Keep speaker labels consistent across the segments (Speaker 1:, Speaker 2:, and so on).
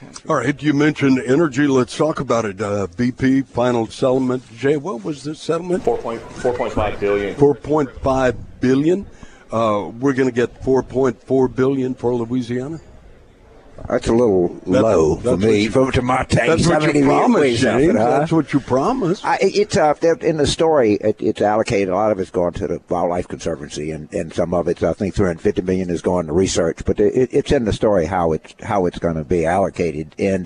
Speaker 1: country.
Speaker 2: All right, you mentioned energy. Let's talk about it. BP final settlement. Jay, what was the settlement?
Speaker 3: $4.5 billion.
Speaker 2: $4.5 billion. We're going to get $4.4 billion for Louisiana.
Speaker 4: That's a little low for me, to my taste.
Speaker 2: That's what you promised, James. That's what you promised.
Speaker 4: It's in the story. It's allocated. A lot of it's going to the Wildlife Conservancy, and some of it, I think, $350 million is going to research. But it's in the story how it's going to be allocated. And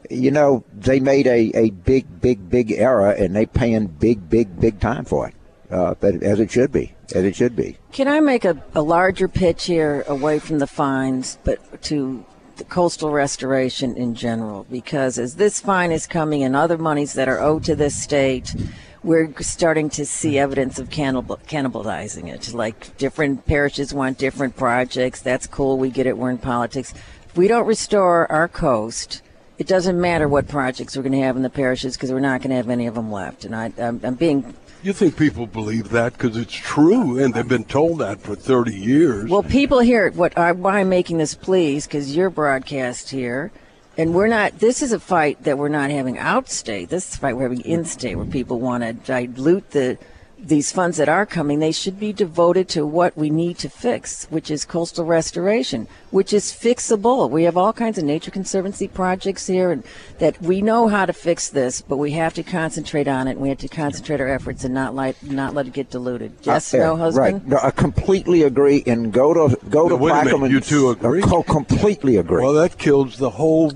Speaker 4: they made a big error, and they paying big time for it. But as it should be.
Speaker 1: Can I make a larger pitch here away from the fines, but to the coastal restoration in general? Because as this fine is coming and other monies that are owed to this state, we're starting to see evidence of cannibalizing it. Like different parishes want different projects. That's cool. We get it. We're in politics. If we don't restore our coast, it doesn't matter what projects we're going to have in the parishes because we're not going to have any of them left. And I'm being...
Speaker 2: You think people believe that because it's true, and they've been told that for 30 years.
Speaker 1: Well, people hear why I'm making this plea because you're broadcast here, and we're not. This is a fight that we're not having outstate. This is a fight we're having in-state, where people want to dilute these funds that are coming. They should be devoted to what we need to fix, which is coastal restoration, which is fixable. We have all kinds of nature conservancy projects here, and that we know how to fix this, but we have to concentrate on it, and we have to concentrate our efforts and not let it get diluted. Yes, no, husband?
Speaker 4: Right. No, I completely agree, and go to Plaquemines.
Speaker 2: You two agree?
Speaker 4: Completely agree.
Speaker 2: Well, that kills the whole...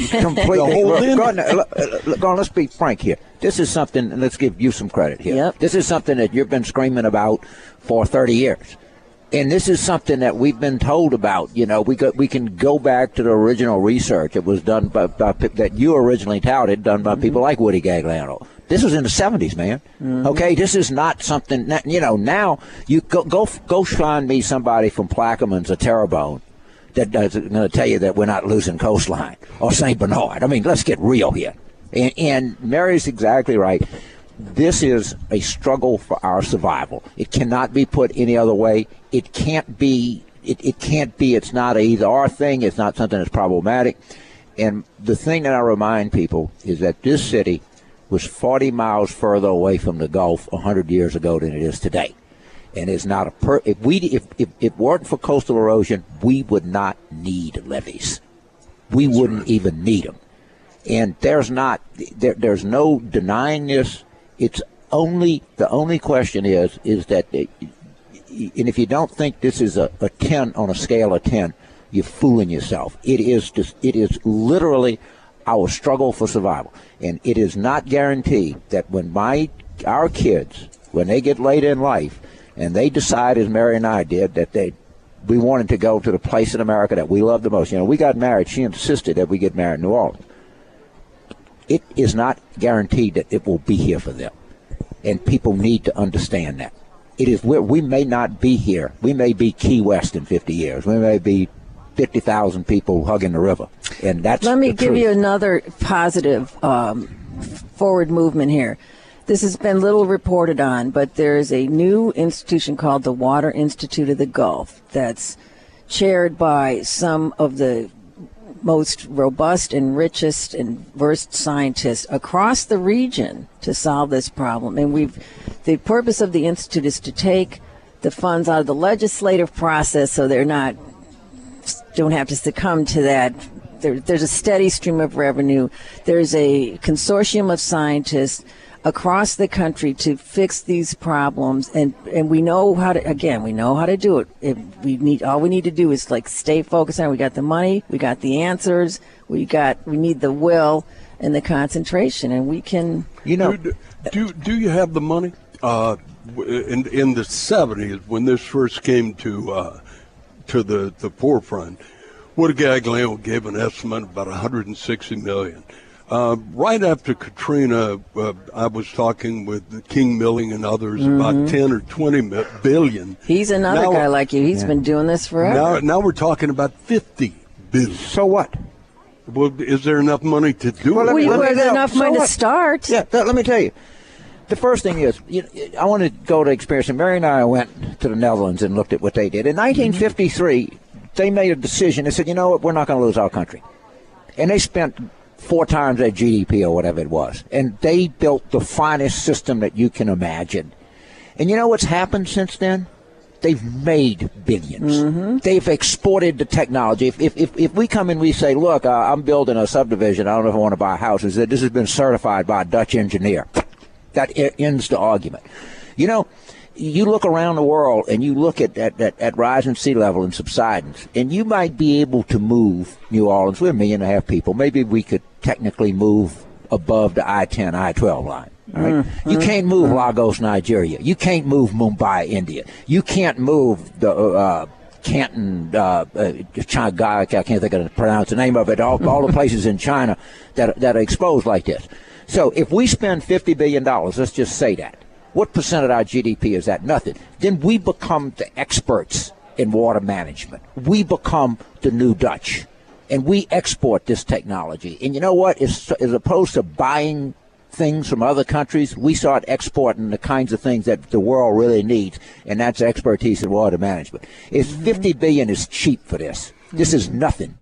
Speaker 4: completely. Go on, let's be frank here. This is something, and let's give you some credit here.
Speaker 1: Yep.
Speaker 4: This is something that you've been screaming about for 30 years. And this is something that we've been told about. We can go back to the original research. It was done by that you originally touted, done by people like Woody Gagliano. This was in the 70s, man. Mm-hmm. Okay, this is not something, now you go find me somebody from Plaquemines or Terrebonne that doesn't going to tell you that we're not losing coastline, or St. Bernard. I mean, let's get real here. And Mary's exactly right. This is a struggle for our survival. It cannot be put any other way. It can't be. It can't be. It's not an either-or thing. It's not something that's problematic. And the thing that I remind people is that this city was 40 miles further away from the Gulf 100 years ago than it is today. And it's not if it weren't for coastal erosion, we would not need levees. We wouldn't even need them. And there's no denying this. It's the only question is that, and if you don't think this is a 10 on a scale of 10, you're fooling yourself. It is literally our struggle for survival. And it is not guaranteed that when our kids, when they get later in life, and they decide, as Mary and I did, that we wanted to go to the place in America that we love the most. We got married. She insisted that we get married in New Orleans. It is not guaranteed that it will be here for them. And people need to understand that. It is where we may not be here. We may be Key West in 50 years. We may be 50,000 people hugging the river. And that's
Speaker 1: Let me
Speaker 4: the
Speaker 1: give
Speaker 4: truth.
Speaker 1: you another positive forward movement here. This has been little reported on, but there is a new institution called the Water Institute of the Gulf that's chaired by some of the most robust and richest and versed scientists across the region to solve this problem. And the purpose of the institute is to take the funds out of the legislative process so they're don't have to succumb to that. There's a steady stream of revenue. There's a consortium of scientists across the country to fix these problems, and we know how to do it. All we need to do is stay focused on it. We got the money, we got the answers, we need the will and the concentration, and we can.
Speaker 2: Do you have the money? In the 70s, when this first came to the forefront, Woody Gagliano gave an estimate of about $160 million. Right after Katrina, I was talking with King Milling and others about 10 or 20 billion.
Speaker 1: He's another guy like you. He's been doing this forever.
Speaker 2: Now we're talking about 50 billion.
Speaker 4: So what?
Speaker 2: Well, is there enough money to do it?
Speaker 1: There's enough money to start.
Speaker 4: Yeah, let me tell you. The first thing is, I want to go to experience. And Mary and I went to the Netherlands and looked at what they did. In 1953, they made a decision. They said, you know what, we're not going to lose our country. And they spent 4 times their GDP or whatever it was. And they built the finest system that you can imagine. And you know what's happened since then? They've made billions. Mm-hmm. They've exported the technology. If we come and we say, look, I'm building a subdivision, I don't know if I want to buy a house, is that this has been certified by a Dutch engineer. That ends the argument. You know, you look around the world and you look at rising sea level and subsidence, and you might be able to move New Orleans. We're 1.5 million people. Maybe we could technically move above the I-10, I-12 line. Right? Mm-hmm. You can't move Lagos, Nigeria. You can't move Mumbai, India. You can't move the Canton, China, I can't think of the pronounce the name of it. All the places in China that are exposed like this. So if we spend $50 billion, let's just say that. What percent of our GDP is that? Nothing. Then we become the experts in water management. We become the new Dutch, and we export this technology. And you know what? As opposed to buying things from other countries, we start exporting the kinds of things that the world really needs, and that's expertise in water management. $50 billion is cheap for this. This is nothing.